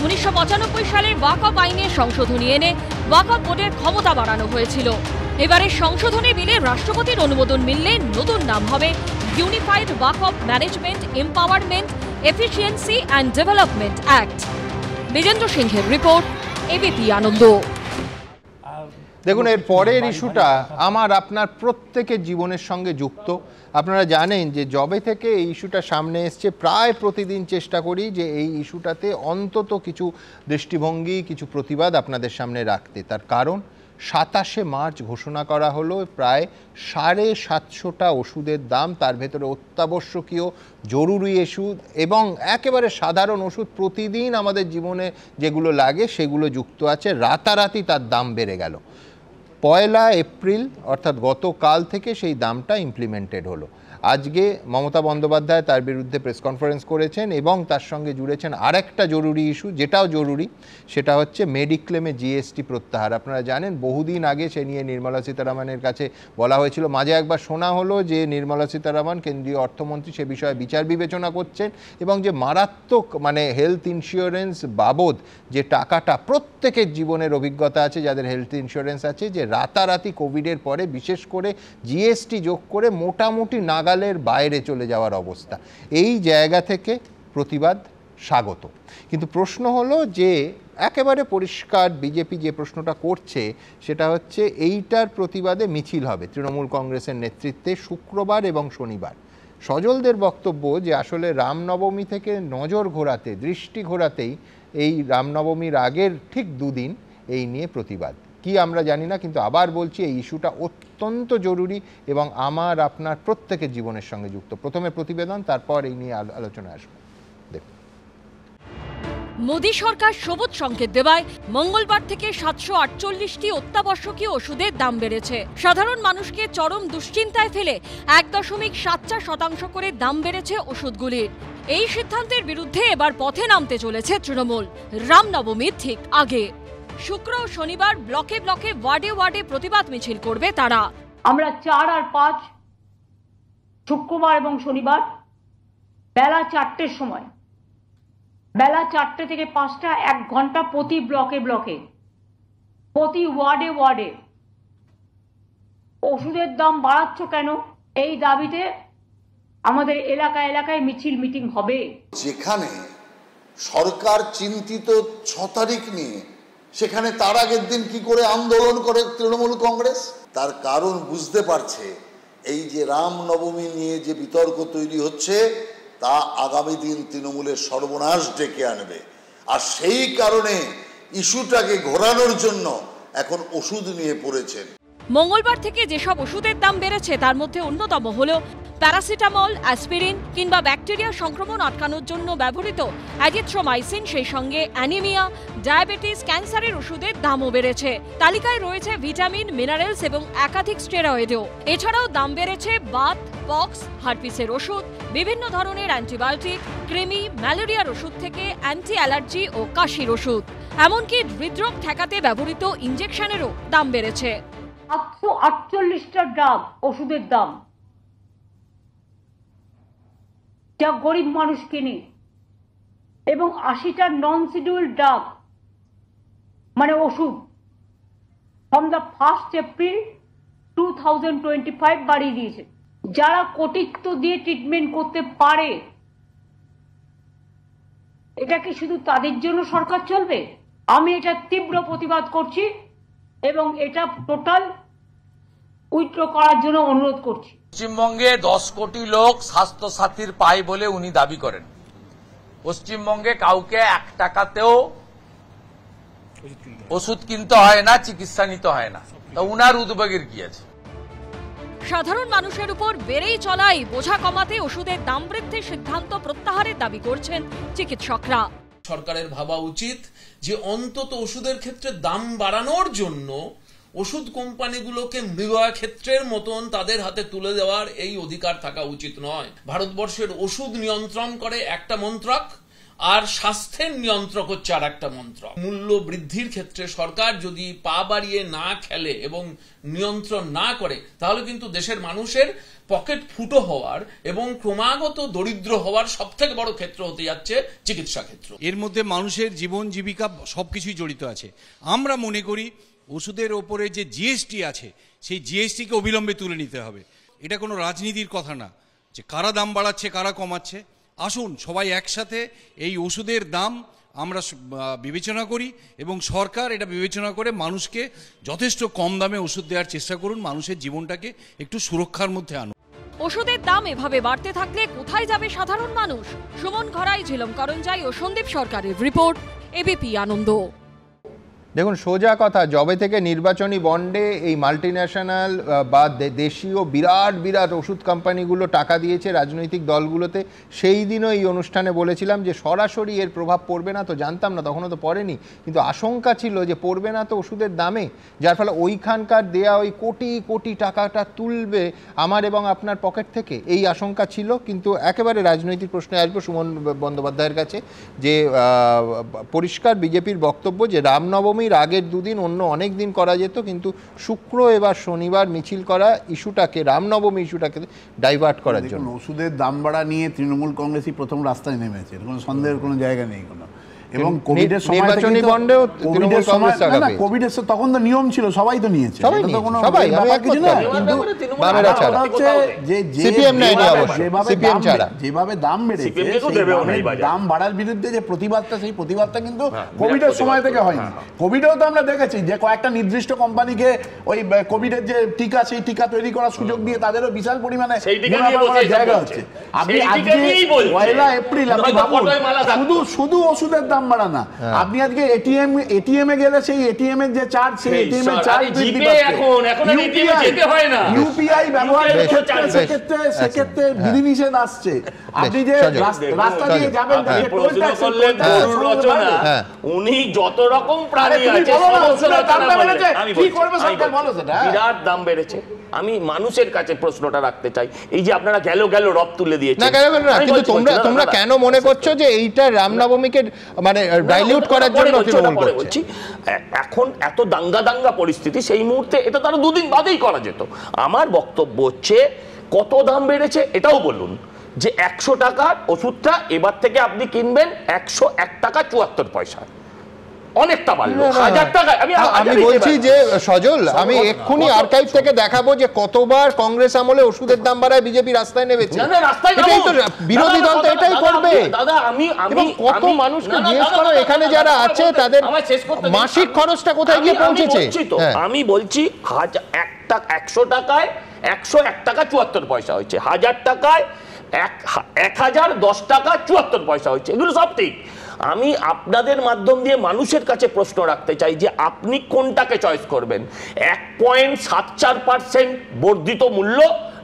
1995 সালের ওয়াকফ আইনে সংশোধনী এনে ওয়াকফ বোর্ডের ক্ষমতা বাড়ানো হয়েছিল। এবারের সংশোধনী বিলে রাষ্ট্রপতির অনুমোদন মিললে নতুন নাম হবে ইউনিফাইড ওয়াকফ management, empowerment, efficiency and development act. Bijendra সিংহের রিপোর্ট, এবিপি আনন্দ। দেখুন, এর পরের ইস্যুটা আমার আপনার প্রত্যেকের জীবনের সঙ্গে যুক্ত। আপনারা জানেন যে যবে থেকে এই ইস্যুটা সামনে এসছে প্রায় প্রতিদিন চেষ্টা করি যে এই ইস্যুটাতে অন্তত কিছু দৃষ্টিভঙ্গি, কিছু প্রতিবাদ আপনাদের সামনে রাখতে। তার কারণ 27শে মার্চ ঘোষণা করা হলো প্রায় 750টা ওষুধের দাম, তার ভেতরে অত্যাবশ্যকীয়, জরুরি ওষুধ এবং একেবারে সাধারণ ওষুধ প্রতিদিন আমাদের জীবনে যেগুলো লাগে সেগুলো যুক্ত আছে। রাতারাতি তার দাম বেড়ে গেল। 1 এপ্রিল অর্থাৎ গতকাল থেকে সেই দামটা ইমপ্লিমেন্টেড হলো। আজকে মমতা বন্দ্যোপাধ্যায় তার বিরুদ্ধে প্রেস কনফারেন্স করেছেন এবং তার সঙ্গে জুড়েছেন আরেকটা জরুরি ইস্যু, যেটাও জরুরি, সেটা হচ্ছে মেডিক্লেমে জিএসটি প্রত্যাহার। আপনারা জানেন বহুদিন আগে সে নিয়ে নির্মলা সীতারামনের কাছে বলা হয়েছিল, মাঝে একবার শোনা হলো যে নির্মলা সীতারামন কেন্দ্রীয় অর্থমন্ত্রী সে বিষয়ে বিচার বিবেচনা করছেন এবং যে মারাত্মক হেলথ ইন্স্যুরেন্স বাবদ যে টাকাটা, প্রত্যেকের জীবনের অভিজ্ঞতা আছে যাদের হেলথ ইন্স্যুরেন্স আছে, যে রাতারাতি কোভিডের পরে বিশেষ করে জিএসটি যোগ করে মোটামুটি নাগালের বাইরে চলে যাওয়ার অবস্থা। এই জায়গা থেকে প্রতিবাদ স্বাগত, কিন্তু প্রশ্ন হলো যে একেবারে পরিষ্কার বিজেপি যে প্রশ্নটা করছে সেটা হচ্ছে এইটার প্রতিবাদে মিছিল হবে তৃণমূল কংগ্রেসের নেতৃত্বে শুক্রবার এবং শনিবার। সজলদের বক্তব্য যে আসলে রামনবমী থেকে নজর ঘোরাতে, দৃষ্টি ঘোরাতেই এই রামনবমীর আগের ঠিক দুদিন এই নিয়ে প্রতিবাদ। কি আমরা জানি না, কিন্তু আবার বলছি এই ইস্যুটা অত্যন্ত জরুরি এবং আমার আপনার প্রত্যেকের জীবনের সঙ্গে যুক্ত। প্রথমে প্রতিবেদন, তারপর এই নিয়ে আলোচনা আসবে। দেখুন, মোদী সরকার সবুজ সংকেত দেওয়ায় মঙ্গলবার থেকে 748টি অত্যাবশ্যকীয় ওষুধের দাম বেড়েছে। সাধারণ মানুষকে চরম দুশ্চিন্তায় ফেলে 1.74% করে দাম বেড়েছে ওষুধগুলির। এই সিদ্ধান্তের বিরুদ্ধে এবার পথে নামতে চলেছে তৃণমূল রামনবমীর ঠিক আগে। শুক্র ও শনিবার ব্লকে ব্লকে, ওয়ার্ডে ওয়ার্ডে প্রতিবাদ মিছিল করবে তারা। আমরা 4 আর 5 শুক্রবার এবং শনিবার বেলা 4টের সময়, বেলা 4টে থেকে 5টা, 1 ঘন্টা প্রতি ব্লকে ব্লকে, প্রতি ওয়ার্ডে ওয়ার্ডে ওষুধের দাম বাড়াচ্ছ কেন এই দাবিতে আমাদের এলাকায় এলাকায় মিছিল মিটিং হবে। যেখানে সরকার চিন্তিত 6 তারিখ নিয়ে সেখানে তার আগের দিন কি করে আন্দোলন করে তৃণমূল কংগ্রেস? তার কারণ বুঝতে পারছে এই যে রামনবমী নিয়ে যে বিতর্ক তৈরি হচ্ছে তা আগামী দিন তৃণমূলের সর্বনাশ ডেকে আনবে। আর সেই কারণে ইস্যুটাকে ঘোরানোর জন্য এখন ওষুধ নিয়ে পড়েছেন। মঙ্গলবার থেকে যেসব ওষুধের দাম বেড়েছে তার মধ্যে অন্যতম হলো প্যারাসিটামল, অ্যাসপিরিন কিংবা ব্যাকটেরিয়া সংক্রমণ আটকানোর জন্য ব্যবহৃত অ্যাজিথ্রোমাইসিন, সেই সঙ্গে অ্যানিমিয়া, ডায়াবেটিস, ক্যান্সারের ওষুধের দামও বেড়েছে। তালিকায় রয়েছে ভিটামিন, মিনারেলস এবং একাধিক স্টেরয়েডও। এছাড়াও দাম বেড়েছে বাত, পক্স, হার্পিসের ওষুধ, বিভিন্ন ধরনের অ্যান্টিবায়োটিক, কৃমি, ম্যালেরিয়ার ওষুধ থেকে অ্যান্টি অ্যালার্জি ও কাশির ওষুধ, এমনকি হৃদরোগ ঠেকাতে ব্যবহৃত ইঞ্জেকশনেরও দাম বেড়েছে। 748টা ড্রাগ ওষুধের দাম, যা গরিব মানুষ কিনে, এবং 80টা নন শিডিউল ড্রাগ মানে ওষুধ ফ্রম দ্য 1 এপ্রিল 2025 বাড়িয়ে দিয়েছে। যারা কোটিত্ব দিয়ে ট্রিটমেন্ট করতে পারে, এটা কি শুধু তাদের জন্য সরকার চলবে? আমি এটা তীব্র প্রতিবাদ করছি এবং এটা টোটাল উইথড্র করার জন্য অনুরোধ করছি। পশ্চিমবঙ্গে 10 কোটি লোক স্বাস্থ্য সাথীর পায় বলে উনি দাবি করেন। পশ্চিমবঙ্গে কাউকে 1 টাকাতেও ওষুধ কিনতে হয় না, চিকিৎসা নিতে হয় না। তা উনার উদ্বেগের কি আছে? সাধারণ মানুষের উপর বেড়েই চলাই বোঝা কমাতে ওষুধের দাম বৃদ্ধির সিদ্ধান্ত প্রত্যাহারের দাবি করছেন চিকিৎসকরা। সরকারের ভাবা উচিত যে অন্তত ওষুধের ক্ষেত্রে দাম বাড়ানোর জন্য ওষুধ কোম্পানিগুলোকে মৃগয়া ক্ষেত্রের মতন তাদের হাতে তুলে দেওয়ার এই অধিকার থাকা উচিত নয়। ভারতবর্ষের ওষুধ নিয়ন্ত্রণ করে একটা মন্ত্রক, আর স্বাস্থ্যের নিয়ন্ত্রক হচ্ছে আর একটা মন্ত্রক। মূল্য বৃদ্ধির ক্ষেত্রে সরকার যদি পা বাড়িয়ে না খেলে এবং নিয়ন্ত্রণ না করে, তাহলে কিন্তু দেশের মানুষের পকেট ফুটো হওয়ার এবং ক্রমাগত দরিদ্র হওয়ার সব থেকে বড় ক্ষেত্র হতে যাচ্ছে চিকিৎসা ক্ষেত্র। এর মধ্যে মানুষের জীবন জীবিকা সবকিছুই জড়িত আছে। আমরা মনে করি ওষুধের ওপরে যে জিএসটি আছে, সেই জিএসটিকে অবিলম্বে তুলে নিতে হবে। এটা কোনো রাজনীতির কথা না যে কারা দাম বাড়াচ্ছে কারা কমাচ্ছে। আসুন সবাই একসাথে এই ওষুধের দাম আমরা বিবেচনা করি এবং সরকার এটা বিবেচনা করে মানুষকে যথেষ্ট কম দামে ওষুধ দেওয়ার চেষ্টা করুন, মানুষের জীবনটাকে একটু সুরক্ষার মধ্যে আনুন। ওষুধের দাম এভাবে বাড়তে থাকলে কোথায় যাবে সাধারণ মানুষ? সুমন ঘরাই, ঝিলম করঞ্জাই ও সন্দীপ সরকারের রিপোর্ট, এবিপি আনন্দ। দেখুন, সোজা কথা, যবে থেকে নির্বাচনী বন্ডে এই মাল্টিন্যাশনাল বা দেশীয় বিরাট বিরাট ওষুধ কোম্পানিগুলো টাকা দিয়েছে রাজনৈতিক দলগুলোতে, সেই দিনও এই অনুষ্ঠানে বলেছিলাম যে সরাসরি এর প্রভাব পড়বে না। তো জানতাম না, তখনও তো পড়েনি, কিন্তু আশঙ্কা ছিল যে পড়বে না তো ওষুধের দামে, যার ফলে ওইখানকার দেয়া ওই কোটি কোটি টাকাটা তুলবে আমার এবং আপনার পকেট থেকে, এই আশঙ্কা ছিল। কিন্তু একেবারে রাজনৈতিক প্রশ্নে আসবো সুমন বন্দ্যোপাধ্যায়ের কাছে, যে পরিষ্কার বিজেপির বক্তব্য যে রামনবমী আগের দুদিন অন্য অনেক দিন করা যেত, কিন্তু শুক্র এবার শনিবার মিছিল করা ইস্যুটাকে, রামনবমী ইস্যুটাকে ডাইভার্ট করার জন্য। ওষুধের দাম বাড়া নিয়ে তৃণমূল কংগ্রেসই প্রথম রাস্তায় নেমেছে, কোনো সন্দেহের কোনো জায়গা নেই। কোনো এবং কোভিডের সময় নির্বাচনী বন্ডেও তৃণমূল কংগ্রেস টাকা পেয়েছে। কোভিডের তখন তো নিয়ম ছিল, সবাই তো নিয়েছে, সবাই, আমি একমত না, কিন্তু বামেরা ছাড়া, যে সিপিএম নেয়নি অবশ্য, সিপিএম ছাড়া যেভাবে দাম বেড়েছে, দাম বাড়ার বিরুদ্ধে যে প্রতিবাদটা, সেই প্রতিবাদটা কিন্তু কোভিডের সময় থেকে হয়নি। কোভিডেও তো আমরা দেখেছি যে কয়েকটা নির্দিষ্ট কোম্পানিকে ওই কোভিডের যে টিকা, সেই টিকা তৈরি করার সুযোগ দিয়ে তাদেরও বিশাল পরিমাণে মুনাফা করার জায়গা হচ্ছে। আপনি আজকে 1 এপ্রিল আপনি ভাবুন, শুধু ওষুধের দাম বাড়া না, আপনি আজকে এটিএম এ গেলে সেই এটিএম এর যে চার্জ, সেই এটিএম এর চার্জ বৃদ্ধি পাচ্ছে। ইউপিআই ব্যবহারের ক্ষেত্রে সেক্ষেত্রে বিধিনিষেধ আসছে। আপনি যে রাস্তা দিয়ে যাবেন, উনি যত রকম প্রাণী আছে কি করবে সরকার, বলো সেটা। বিরাট দাম বেড়েছে। আমি মানুষের কাছে প্রশ্নটা রাখতে চাই, এই যে আপনারা গেল রব তুলে দিয়েছেন, কিন্তু তোমরা কেন মনে করছো যে এইটা রামনবমীকে মানে ডাইলিউট করার জন্য বলছি? এখন এত দাঙ্গা পরিস্থিতি, সেই মুহূর্তে এটা তারা 2 দিন বাদেই করা যেত। আমার বক্তব্য হচ্ছে, কত দাম বেড়েছে এটাও বলুন। যে 100 টাকার ওষুধটা এবার থেকে আপনি কিনবেন 101 টাকা 74 পয়সা। অনেকটা বাড়লো। 1000 টাকা আমি বলছি যে সজল, আমি এক্ষুনি আর্কাইভ থেকে দেখাবো যে কতবার কংগ্রেস আমলে ওষুধের দাম বাড়ায় বিজেপি রাস্তায় নেমেছে। এটাই তো বিরোধী দল তো এটাই করবে। দাদা এবং কত মানুষকে জিজ্ঞেস করো এখানে যারা আছে তাদের মাসিক খরচটা কোথায় গিয়ে পৌঁছেছে। আমি বলছি 100 টাকায় 101 টাকা 74 পয়সা হয়েছে, 1000 টাকায় 1010 টাকা 74 পয়সা হয়েছে, এগুলো সব ঠিক। আমি আপনাদের মাধ্যম দিয়ে মানুষের কাছে প্রশ্ন রাখতে চাই যে আপনি কোনটাকে চয়েস করবেন, 1.74% বর্ধিত মূল্য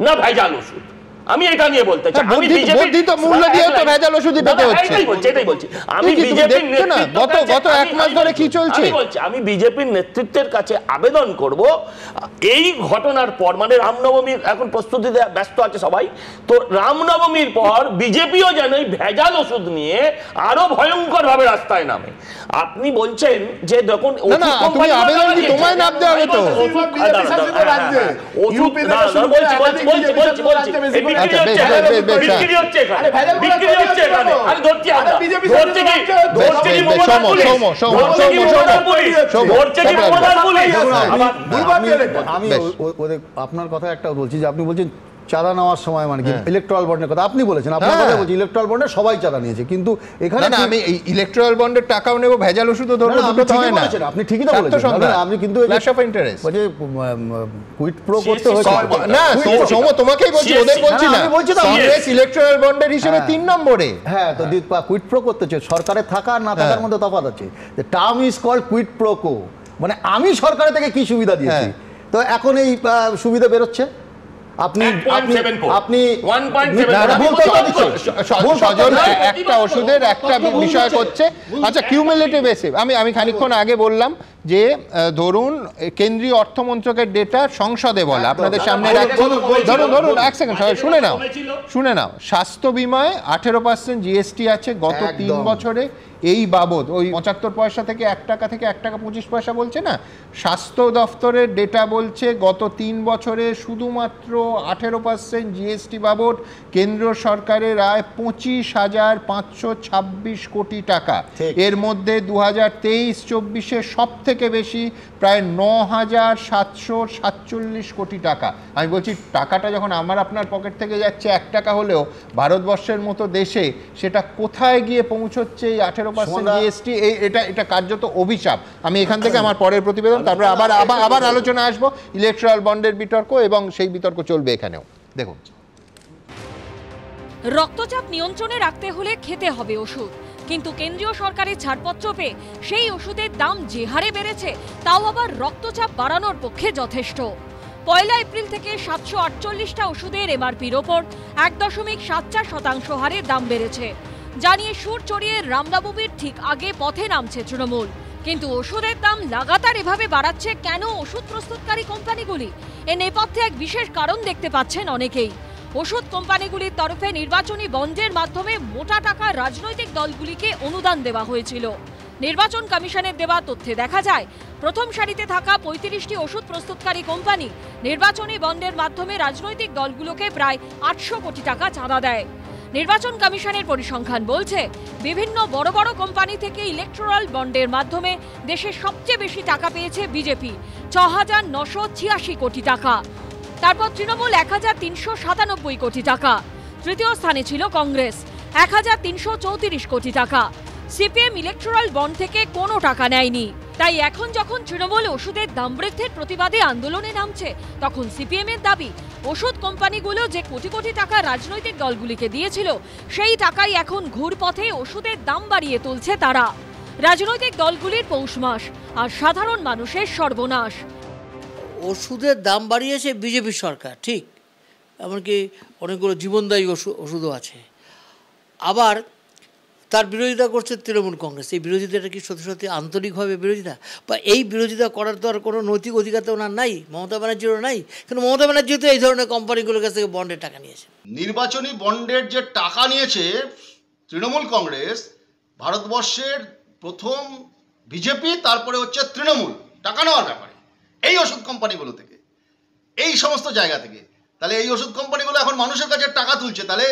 না ভেজাল ওষুধ? আমি এটা নিয়ে বলতে চাই। আমি বর্ধিত মূল্য দিয়ে তো ভেজাল ওষুধই পেতে হচ্ছে। এটাই বলছি আমি বিজেপির গত এক মাস ধরে কি চলছে, আমি বিজেপির নেতৃত্বের কাছে আবেদন করব এই ঘটনার পর, মানে রামনবমীর এখন প্রস্তুতিতে ব্যস্ত আছে সবাই, তো রামনবমীর পর বিজেপিও যেন এই ভেজাল ওষুধ নিয়ে আরো ভয়ঙ্কর ভাবে রাস্তায় নামে। আপনি বলছেন যে দেখুন তোমায় নামতে হবে তো, আপনার কথা একটা বলছি যে আপনি বলছেন চাঁদা নেওয়ার সময় মানে কি ইলেকট্রাল বন্ডের কথা আপনি বলেছেন, আপনার কথা বলছি ইলেকট্রাল বন্ডে সবাই চাঁদা নিয়েছে, কিন্তু এখানে না আমি এই ইলেকট্রাল বন্ডের টাকাও নেব, ভেজাল ওষুধও ধরবো, দুটো তো হয় না। আপনি ঠিকই তো বলেছেন, আপনি কিন্তু ক্ল্যাশ অফ ইন্টারেস্ট যে কুইট প্রো করতে হয়েছে না, সোমো তোমাকেই বলছি, ওদের বলছি না। আমি বলছি তো কংগ্রেস ইলেকট্রাল বন্ডের হিসেবে 3 নম্বরে। হ্যাঁ, তো কুইট প্রো করতে হচ্ছে, সরকারে থাকা আর না থাকার মধ্যে তফাৎ আছে। The term is called quid pro quo, মানে আমি সরকারের থেকে কি সুবিধা দিয়েছি, তো এখন এই সুবিধা বেরোচ্ছে। একটা ওষুধের একটা বিষয় করছে, আচ্ছা কিউমুলেটিভ বেসিস। আমি খানিকক্ষণ আগে বললাম যে ধরুন কেন্দ্রীয় অর্থমন্ত্রকের ডেটা সংসদে বলা, আপনাদের সামনে ধরুন এক সেকেন্ড শুনে নাও, স্বাস্থ্য বিমায় 18% জিএসটি আছে গত 3 বছরে। এই বাবদ ওই 75 পয়সা থেকে 1 টাকা থেকে 1 টাকা 25 পয়সা বলছে না, স্বাস্থ্য দফতরের ডেটা বলছে গত 3 বছরে শুধুমাত্র 18% জিএসটি বাবদ কেন্দ্র সরকারের আয় 25,526 কোটি টাকা। এর মধ্যে 2023-24-এ সব থেকে বেশি প্রায় 9,747 কোটি টাকা। আমি বলছি টাকাটা যখন আমার আপনার পকেট থেকে যাচ্ছে 1 টাকা হলেও ভারতবর্ষের মতো দেশে সেটা কোথায় গিয়ে পৌঁছচ্ছে এই 18% জিএসটি, এটা কার্যত অভিশাপ। আমি এখান থেকে আমার পরের প্রতিবেদন, তারপরে আবার আলোচনা আসবো ইলেকট্রাল বন্ডের বিতর্ক, এবং সেই বিতর্ক চলবে এখানেও। দেখুন, রক্তচাপ নিয়ন্ত্রণে রাখতে হলে খেতে হবে ওষুধ, কিন্তু কেন্দ্রীয় সরকারের ছাড়পত্র পেয়ে সেই ওষুধের দাম যে হারে বেড়েছে তাও আবার রক্তচাপ বাড়ানোর পক্ষে যথেষ্ট। 1 এপ্রিল থেকে 748টা ওষুধের এমআরপির ওপর 1.74% হারে দাম বেড়েছে। জানিয়ে সুর চড়িয়ে রামনবমীর ঠিক আগে পথে নামছে তৃণমূল। কিন্তু ওষুধের দাম লাগাতার এভাবে বাড়াচ্ছে কেন ওষুধ প্রস্তুতকারী কোম্পানিগুলি? এ নেপথ্যে এক বিশেষ কারণ দেখতে পাচ্ছেন অনেকেই। ওষুধ কোম্পানিগুলির তরফে নির্বাচনী বন্ডের মাধ্যমে মোটা টাকা রাজনৈতিক দলগুলিকে অনুদান দেওয়া হয়েছিল। নির্বাচন কমিশনের দেওয়া তথ্যে দেখা যায় প্রথম সারিতে থাকা 35টি ওষুধ প্রস্তুতকারী কোম্পানি নির্বাচনী বন্ডের মাধ্যমে রাজনৈতিক দলগুলোকে প্রায় 800 কোটি টাকা চাঁদা দেয়। নির্বাচন কমিশনের পরিসংখ্যান বলছে বিভিন্ন বড় বড় কোম্পানি থেকে ইলেকটোরাল বন্ডের মাধ্যমে দেশের সবচেয়ে বেশি টাকা পেয়েছে বিজেপি, 6,986 কোটি টাকা। তারপর তৃণমূল 1,397 কোটি টাকা। তৃতীয় স্থানে ছিল কংগ্রেস 1,334 কোটি টাকা। সিপিএম ইলেকটোরাল বন্ড থেকে কোনো টাকা নেয়নি। তাই এখন যখন তৃণমূল ওষুধের দাম বৃদ্ধির প্রতিবাদে আন্দোলনে নামছে, তখন সিপিএম এর দাবি ওষুধ কোম্পানিগুলো যে কোটি কোটি টাকা রাজনৈতিক দলগুলিকে দিয়েছিল সেই টাকাই এখন ঘুরপথে ওষুধের দাম বাড়িয়ে তুলছে তারা। রাজনৈতিক দলগুলির পৌষ মাস আর সাধারণ মানুষের সর্বনাশ। ওষুধের দাম বাড়িয়েছে বিজেপি সরকার, ঠিক, এমনকি অনেকগুলো জীবনদায়ী ওষুধও আছে। আবার তার বিরোধিতা করছে তৃণমূল কংগ্রেস। এই বিরোধিতাটা কি সত্যি সত্যি আন্তরিকভাবে বিরোধিতা, বা এই বিরোধিতা করার তো আর কোনো নৈতিক অধিকার তো ওনার নাই, মমতা ব্যানার্জিরও নাই? কিন্তু মমতা ব্যানার্জি তো এই ধরনের কোম্পানিগুলোর কাছ থেকে বন্ডের টাকা নিয়েছে। নির্বাচনী বন্ডের যে টাকা নিয়েছে তৃণমূল কংগ্রেস, ভারতবর্ষের প্রথম বিজেপি, তারপরে হচ্ছে তৃণমূল টাকা নেওয়ার ব্যাপারে এই ওষুধ কোম্পানিগুলো থেকে, এই সমস্ত জায়গা থেকে। তাহলে এই ওষুধ কোম্পানিগুলো এখন মানুষের কাছে টাকা তুলছে, তাহলে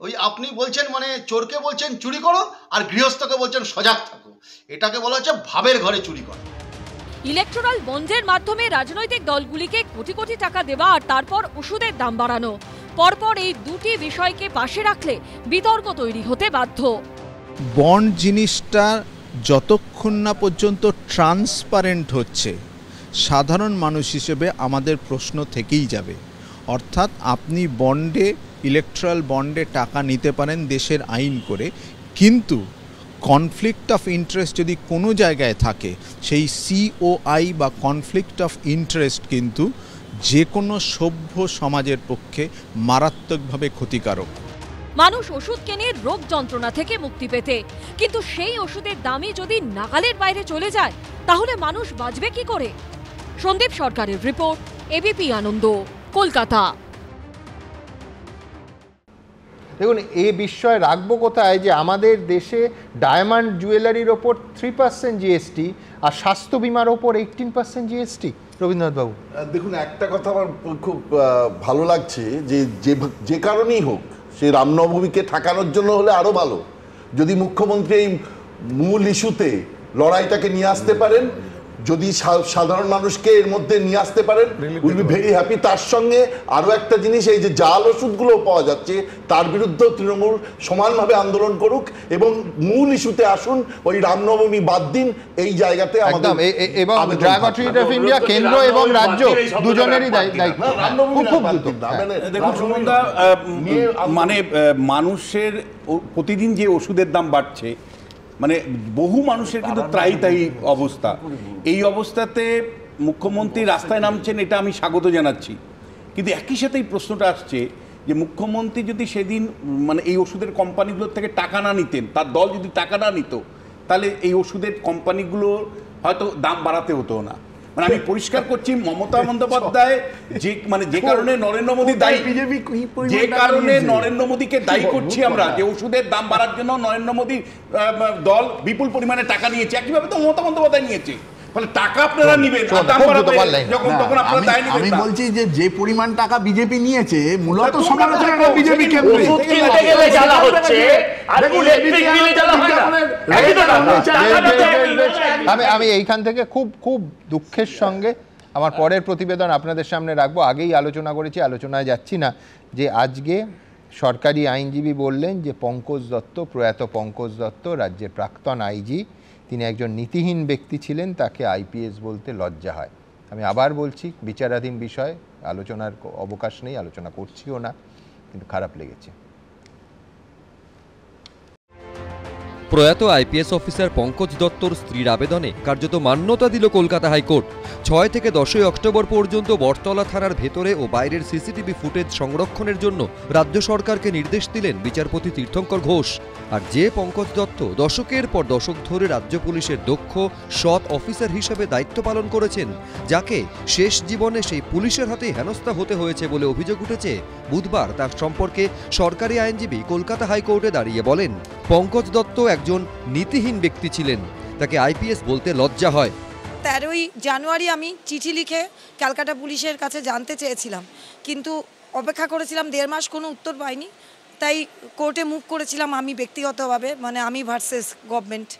ওই আপনি বলছেন মানে চোরকে বলছেন চুরি করো আর গৃহস্থকে বলছেন সজাগ থাকো, এটাকে বলা হচ্ছে ভাবের ঘরে চুরি করা। ইলেকট্রাল বন্ডের মাধ্যমে রাজনৈতিক দলগুলিকে কোটি কোটি টাকা দেওয়া আর তারপর ওষুধের দাম বাড়ানো, পরপর এই দুটি বিষয়কে পাশে রাখলে বিতর্ক তৈরি হতে বাধ্য। বন্ড জিনিসটা যতক্ষণ না পর্যন্ত ট্রান্সপারেন্ট হচ্ছে, সাধারণ মানুষ হিসেবে আমাদের প্রশ্ন থেকেই যাবে। অর্থাৎ আপনি বন্ডে, ইলেকট্রাল বন্ডে টাকা নিতে পারেন দেশের আইন করে, কিন্তু কনফ্লিক্ট অফ ইন্টারেস্ট যদি কোনো জায়গায় থাকে, সেই COI বা কনফ্লিক্ট অফ ইন্টারেস্ট কিন্তু যে কোনো সভ্য সমাজের পক্ষে মারাত্মকভাবে ক্ষতিকারক। মানুষ ওষুধ কেনে রোগ যন্ত্রণা থেকে মুক্তি পেতে, কিন্তু সেই ওষুধের দামই যদি নাগালের বাইরে চলে যায় তাহলে মানুষ বাঁচবে কি করে? সন্দীপ সরকারের রিপোর্ট, ABP আনন্দ, কলকাতা। দেখুন, এ বিষয় রাখবো কোথায় যে আমাদের দেশে ডায়মন্ড জুয়েলারির ওপর 3% GST আর স্বাস্থ্য বিমার ওপর 18% GST। রবীন্দ্রনাথ বাবু, দেখুন, একটা কথা আমার খুব ভালো লাগছে যে যে কারণেই হোক, সে রামনবমীকে ঠাকানোর জন্য হলে আরো ভালো যদি মুখ্যমন্ত্রী এই মূল ইস্যুতে লড়াইটাকে নিয়ে আসতে পারেন, যদি সাধারণ মানুষকে এর মধ্যে নিয়ে আসতে পারেন, উইল বি ভেরি হ্যাপি। তার সঙ্গে আরো একটা জিনিস, এই যে জাল ওষুধগুলো পাওয়া যাচ্ছে তার বিরুদ্ধেও তৃণমূল সমানভাবে আন্দোলন করুক এবং মূল ইস্যুতে আসুন, ওই রামনবমী বাদ দিন, এই জায়গাতে একদম। এবং ড্রাগ অথরিটি অফ ইন্ডিয়া, কেন্দ্র এবং রাজ্য দুজনেরই দায়িত্ব। দেখুন সুমনদা, মানে মানুষের প্রতিদিন যে ওষুধের দাম বাড়ছে, মানে বহু মানুষের কিন্তু ত্রাহি অবস্থা। এই অবস্থাতে মুখ্যমন্ত্রী রাস্তায় নামছেন, এটা আমি স্বাগত জানাচ্ছি, কিন্তু একই সাথে এই প্রশ্নটা আসছে যে মুখ্যমন্ত্রী যদি সেদিন মানে এই ওষুধের কোম্পানিগুলোর থেকে টাকা না নিতেন, তার দল যদি টাকা না নিত, তাহলে এই ওষুধের কোম্পানিগুলোর হয়তো দাম বাড়াতে হতো না। মানে আমি পরিষ্কার করছি, মমতা বন্দ্যোপাধ্যায় যে কারণে নরেন্দ্র মোদী দায়ী, যে কারণে নরেন্দ্র মোদীকে দায়ী করছি আমরা যে ওষুধের দাম বাড়ার জন্য নরেন্দ্র মোদী দল বিপুল পরিমাণে টাকা নিয়েছে, একইভাবে তো মমতা বন্দ্যোপাধ্যায় নিয়েছে। টাকা আপনারা নিবেন, আমি বলছি যে পরিমাণ টাকা বিজেপি নিয়েছে, মূলত সমালোচনাটা বিজেপি কেন্দ্রে। আমি এইখান থেকে খুব খুব দুঃখের সঙ্গে আমার পরের প্রতিবেদন আপনাদের সামনে রাখবো। আগেই আলোচনা করেছি, আলোচনায় যাচ্ছি না, যে আজকে সরকারি আইনজীবী বললেন যে পঙ্কজ দত্ত, প্রয়াত পঙ্কজ দত্ত, রাজ্যের প্রাক্তন IG, তিনি একজন নীতিহীন ব্যক্তি ছিলেন, তাকে IPS বলতে লজ্জা হয়। আমি আবার বলছি, বিচারাধীন বিষয়, আলোচনার অবকাশ নেই, আলোচনা করছিও না, কিন্তু খারাপ লেগেছে। প্রয়াত IPS অফিসার পঙ্কজ দত্তর স্ত্রীর আবেদনে কার্যত মান্যতা দিল কলকাতা হাইকোর্ট। 6 থেকে 10 অক্টোবর পর্যন্ত বটতলা থানার ভেতরে ও বাইরের CCTV ফুটেজ সংরক্ষণের জন্য রাজ্য সরকারকে নির্দেশ দিলেন বিচারপতি তীর্থঙ্কর ঘোষ। আর যে পঙ্কজ দত্ত দশকের পর দশক ধরে রাজ্য পুলিশের দক্ষ সৎ অফিসার হিসেবে দায়িত্ব পালন করেছেন, যাকে শেষ জীবনে সেই পুলিশের হাতে হেনস্থা হতে হয়েছে বলে অভিযোগ উঠেছে, বুধবার তার সম্পর্কে সরকারি আইনজীবী কলকাতা হাইকোর্টে দাঁড়িয়ে বলেন, পঙ্কজ দত্ত একজন নীতিহীন ব্যক্তি ছিলেন, তাকে IPS বলতে লজ্জা হয়। 13ই জানুয়ারি আমি চিঠি লিখে ক্যালকাটা পুলিশের কাছে জানতে চেয়েছিলাম, কিন্তু অপেক্ষা করেছিলাম 1.5 মাস, কোনো উত্তর পাইনি। তাই কোর্টে মুভ করেছিলাম আমি ব্যক্তিগতভাবে, মানে আমি ভার্সেস গভর্নমেন্ট।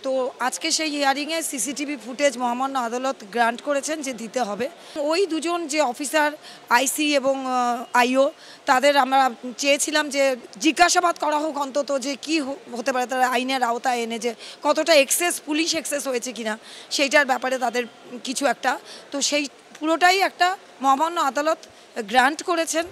তো আজকে সেই হিয়ারিংয়ে CCTV ফুটেজ মহামান্য আদালত গ্রান্ট করেছেন যে দিতে হবে। ওই দুজন যে অফিসার IC এবং IO, তাদের আমরা চেয়েছিলাম যে জিজ্ঞাসাবাদ করা হোক অন্তত, যে কি হতে পারে তারা আইনের আওতায় এনে, যে কতটা পুলিশ এক্সেস হয়েছে কিনা সেইটার ব্যাপারে তাদের কিছু একটা, তো সেই পুরোটাই একটা মহামান্য আদালত গ্রান্ট করেছেন।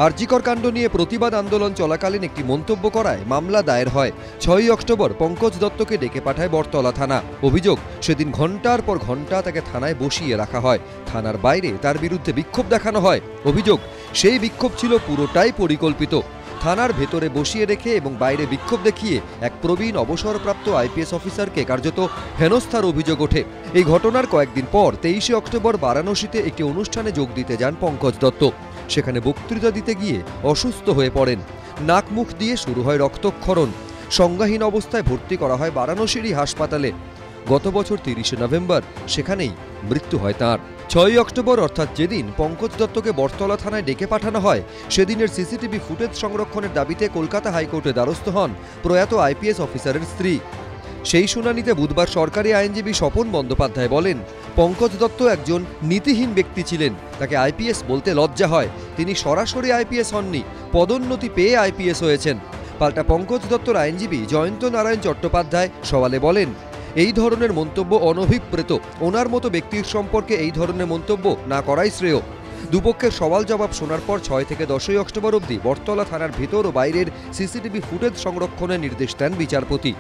আরজিকর কাণ্ড নিয়ে প্রতিবাদ আন্দোলন চলাকালীন একটি মন্তব্য করায় মামলা দায়ের হয়। 6 অক্টোবর পঙ্কজ দত্তকে ডেকে পাঠায় বটতলা থানা। অভিযোগ, সেদিন ঘণ্টার পর ঘণ্টা তাকে থানায় বসিয়ে রাখা হয়। থানার বাইরে তার বিরুদ্ধে বিক্ষোভ দেখানো হয়। অভিযোগ, সেই বিক্ষোভ ছিল পুরোটাই পরিকল্পিত। থানার ভেতরে বসিয়ে রেখে এবং বাইরে বিক্ষোভ দেখিয়ে এক প্রবীণ অবসরপ্রাপ্ত IPS অফিসারকে কার্যত হেনস্থার অভিযোগ ওঠে। এই ঘটনার কয়েকদিন পর 23 অক্টোবর বারাণসীতে একটি অনুষ্ঠানে যোগ দিতে যান পঙ্কজ দত্ত। সেখানে বক্তৃতা দিতে গিয়ে অসুস্থ হয়ে পড়েন। নাক মুখ দিয়ে শুরু হয় রক্তক্ষরণ। সংজ্ঞাহীন অবস্থায় ভর্তি করা হয় বারাণসীরই হাসপাতালে। গত বছর 30 নভেম্বর সেখানেই মৃত্যু হয় তাঁর। 6 অক্টোবর অর্থাৎ যেদিন পঙ্কজ দত্তকে বটতলা থানায় ডেকে পাঠানো হয় সেদিনের সিসিটিভি ফুটেজ সংরক্ষণের দাবিতে কলকাতা হাইকোর্টে দ্বারস্থ হন প্রয়াত আইপিএস অফিসারের স্ত্রী। সেই শুনানিতে বুধবার সরকারি আইনজীবী স্বপন বন্দ্যোপাধ্যায় বলেন, পঙ্কজ দত্ত একজন নীতিহীন ব্যক্তি ছিলেন, তাকে আইপিএস বলতে লজ্জা হয়। তিনি সরাসরি আইপিএস হননি, পদোন্নতি পেয়ে আইপিএস হয়েছেন। পাল্টা পঙ্কজ দত্তর আইনজীবী জয়ন্ত নারায়ণ চট্টোপাধ্যায় সওয়ালে বলেন, এই ধরনের মন্তব্য অনভিপ্রেত। ওনার মতো ব্যক্তির সম্পর্কে এই ধরনের মন্তব্য না করাই শ্রেয়। দুপক্ষের সওয়াল জবাব শোনার পর 6 থেকে 10 অক্টোবর অবধি বটতলা থানার ভেতর ও বাইরের সিসিটিভি ফুটেজ সংরক্ষণের নির্দেশ দেন বিচারপতি।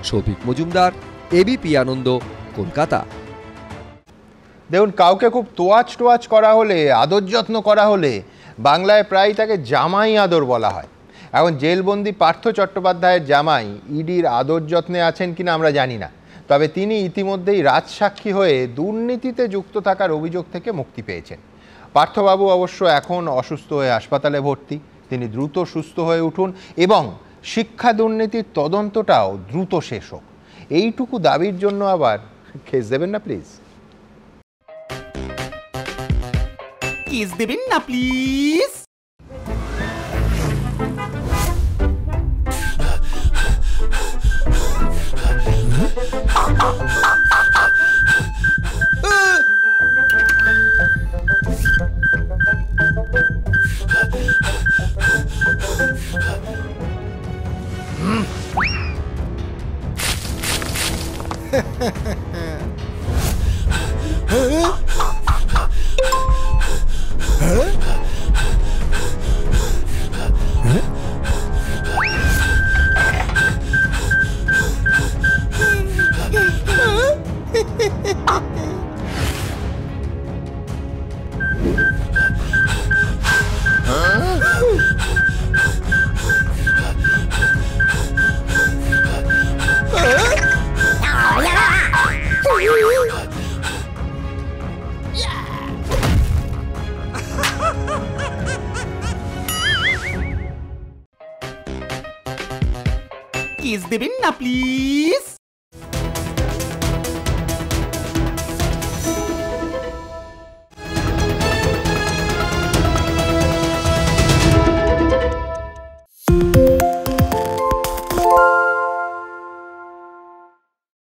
শফিক মজুমদার, এবিপি আনন্দ, কলকাতা। দেখুন, কাউকে খুব তোয়াজ করা হলে, আদর যত্ন করা হলে বাংলায় প্রায় তাকে জামাই আদর বলা হয়। এখন জেলবন্দি পার্থ চট্টোপাধ্যায়ের জামাই ইডির আদর যত্নে আছেন কিনা আমরা জানি না, তবে তিনি ইতিমধ্যেই রাজসাক্ষী হয়ে দুর্নীতিতে যুক্ত থাকার অভিযোগ থেকে মুক্তি পেয়েছেন। পার্থবাবু অবশ্য এখন অসুস্থ হয়ে হাসপাতালে ভর্তি। তিনি দ্রুত সুস্থ হয়ে উঠুন এবং শিক্ষা দুর্নীতির তদন্তটাও দ্রুত শেষ হোক, এইটুকু দাবির জন্য আবার কেস দেবেন না প্লিজ। কেস দেবেন না প্লিজ। কেস দেবেন না প্লিজ।